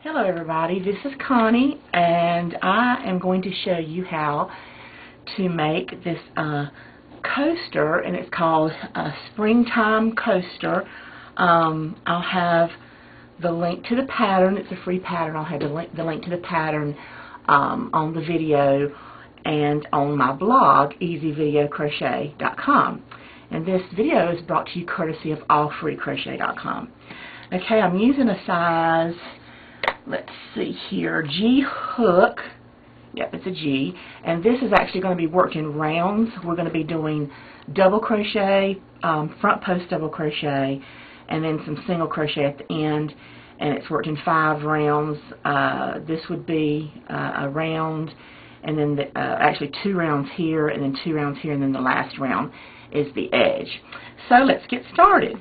Hello everybody, this is Connie and I am going to show you how to make this coaster, and it's called a Springtime Coaster. I'll have the link to the pattern. It's a free pattern. I'll have the link to the pattern on the video and on my blog, easyvideocrochet.com. And this video is brought to you courtesy of allfreecrochet.com. Okay, I'm using a size, let's see here, G hook. Yep, it's a G. And this is actually going to be worked in rounds. We're going to be doing double crochet, front post double crochet, and then some single crochet at the end. And it's worked in 5 rounds. This would be a round, and then actually 2 rounds here, and then 2 rounds here, and then the last round is the edge. So let's get started.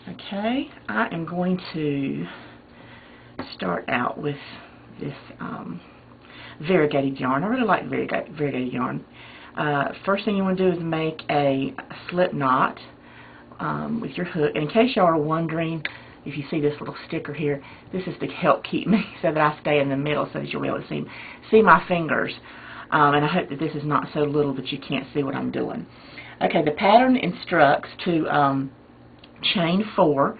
Okay, I am going to start out with this variegated yarn. I really like variegated yarn. First thing you want to do is make a slip knot with your hook. And in case y'all are wondering, if you see this little sticker here, this is to help keep me so that I stay in the middle so that you'll be able to see my fingers. And I hope that this is not so little that you can't see what I'm doing. Okay, the pattern instructs to chain 4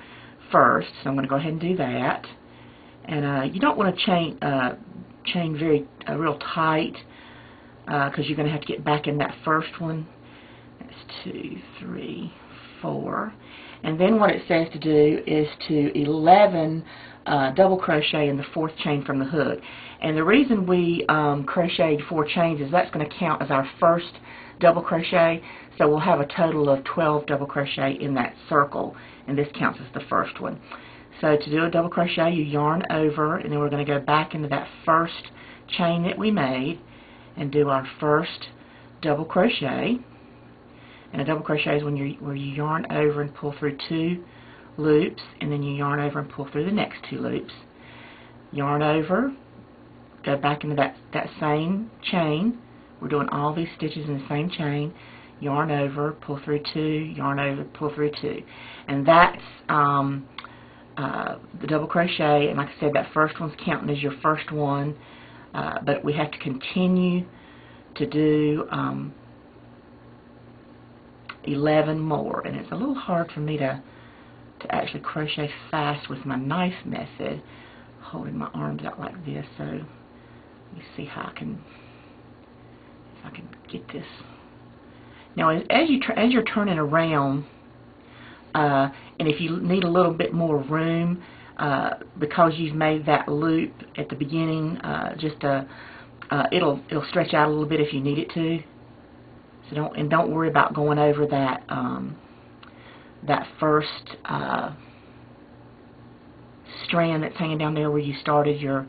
first, so I'm going to go ahead and do that. And you don't want to chain very real tight because you're going to have to get back in that first one. That's 2, 3, 4. And then what it says to do is to 11 double crochet in the 4th chain from the hook. And the reason we crocheted 4 chains is that's going to count as our first double crochet. So we'll have a total of 12 double crochet in that circle, and this counts as the first one. So to do a double crochet, you yarn over, and then we're going to go back into that first chain that we made and do our first double crochet. And a double crochet is where you yarn over and pull through 2 loops, and then you yarn over and pull through the next 2 loops. Yarn over, go back into that same chain. We're doing all these stitches in the same chain. Yarn over, pull through 2, yarn over, pull through 2. And that's the double crochet. And like I said, that first one's counting as your first one, but we have to continue to do 11 more. And it's a little hard for me to actually crochet fast with my knife method, holding my arms out like this. So let me see how I can get this. Now, as you're turning around, and if you need a little bit more room, because you've made that loop at the beginning, it'll stretch out a little bit if you need it to. So don't worry about going over that that first strand that's hanging down there where you started your,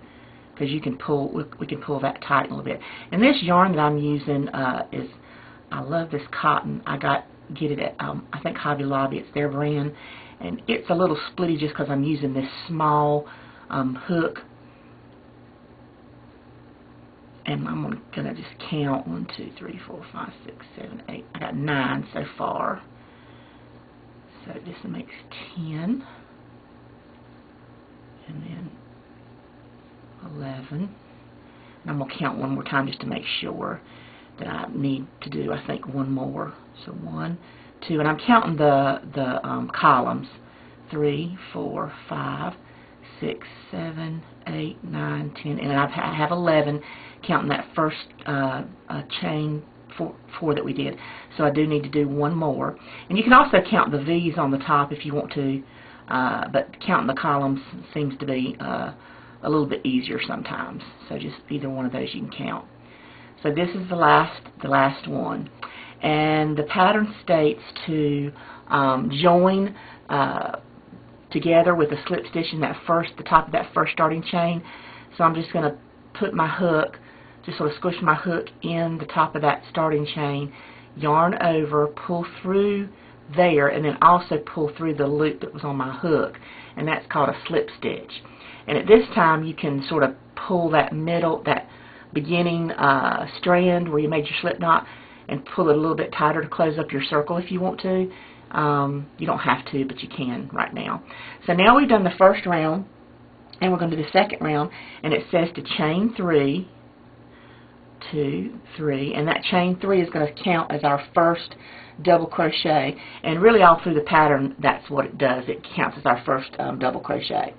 because you can pull, we can pull that tight a little bit. And this yarn that I'm using is, I love this cotton. Get it at I think Hobby Lobby. It's their brand, and it's a little splitty just because I'm using this small hook. And I'm gonna just count 1, 2, 3, 4, 5, 6, 7, 8. I got 9 so far. So this makes 10, and then 11. And I'm gonna count one more time just to make sure that I need to do, I think, 1 more. So 1, 2, and I'm counting the columns. 3, 4, 5, 6, 7, 8, 9, 10, and I have 11, counting that first chain 4 that we did. So I do need to do 1 more. And you can also count the V's on the top if you want to, but counting the columns seems to be a little bit easier sometimes. So just either one of those you can count. So this is the last one, and the pattern states to join together with a slip stitch in the top of that first starting chain. So I'm just going to put my hook, just sort of squish my hook in the top of that starting chain, yarn over, pull through there, and then also pull through the loop that was on my hook, and that's called a slip stitch. And at this time you can sort of pull that beginning strand where you made your slip knot and pull it a little bit tighter to close up your circle if you want to. You don't have to, but you can right now. So now we've done the first round. And we're going to do the second round, and it says to chain 3, 2, 3, and that chain 3 is going to count as our first double crochet, and really all through the pattern that's what it does. It counts as our first double crochet.